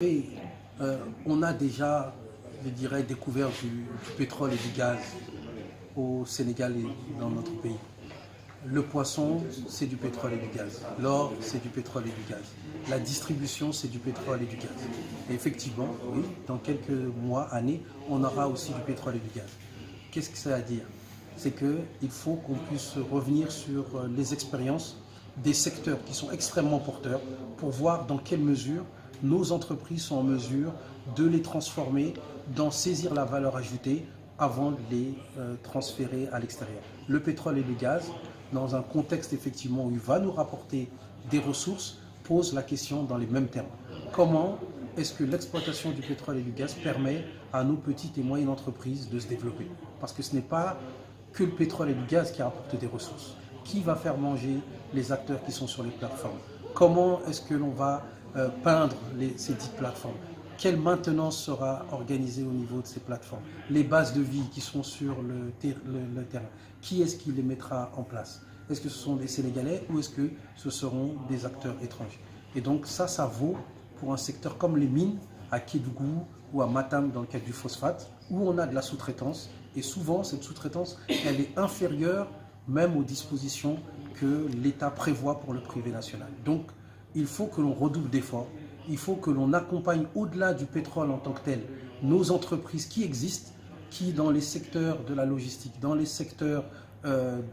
Et on a déjà, je dirais, découvert du pétrole et du gaz au Sénégal et dans notre pays. Le poisson, c'est du pétrole et du gaz. L'or, c'est du pétrole et du gaz. La distribution, c'est du pétrole et du gaz. Et effectivement, oui, dans quelques mois, années, on aura aussi du pétrole et du gaz. Qu'est-ce que ça veut dire? C'est qu'il faut qu'on puisse revenir sur les expériences des secteurs qui sont extrêmement porteurs pour voir dans quelle mesure nos entreprises sont en mesure de les transformer, d'en saisir la valeur ajoutée avant de les transférer à l'extérieur. Le pétrole et le gaz, dans un contexte effectivement où il va nous rapporter des ressources, pose la question dans les mêmes termes. Comment est-ce que l'exploitation du pétrole et du gaz permet à nos petites et moyennes entreprises de se développer? Parce que ce n'est pas que le pétrole et le gaz qui apportent des ressources. Qui va faire manger les acteurs qui sont sur les plateformes? Comment est-ce que l'on va peindre ces dites plateformes? Quelle maintenance sera organisée au niveau de ces plateformes? Les bases de vie qui sont sur le terrain, qui est-ce qui les mettra en place? Est-ce que ce sont des Sénégalais ou est-ce que ce seront des acteurs étrangers? Et donc ça vaut pour un secteur comme les mines, à Kédougou ou à Matam dans le cadre du phosphate, où on a de la sous-traitance. Et souvent, cette sous-traitance, elle est inférieure même aux dispositions que l'État prévoit pour le privé national. Donc, il faut que l'on redouble d'efforts. Il faut que l'on accompagne au-delà du pétrole en tant que tel nos entreprises qui existent, qui dans les secteurs de la logistique, dans les secteurs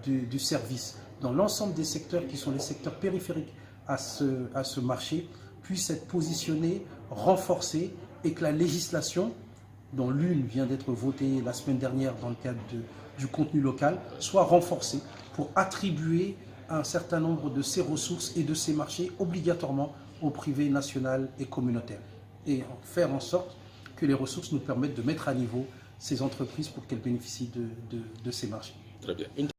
du service, dans l'ensemble des secteurs qui sont les secteurs périphériques à ce marché, puissent être positionnés, renforcés et que la législation, dont l'une vient d'être votée la semaine dernière dans le cadre du contenu local, soit renforcée pour attribuer un certain nombre de ces ressources et de ces marchés obligatoirement au privé national et communautaire. Et faire en sorte que les ressources nous permettent de mettre à niveau ces entreprises pour qu'elles bénéficient de ces marchés. Très bien.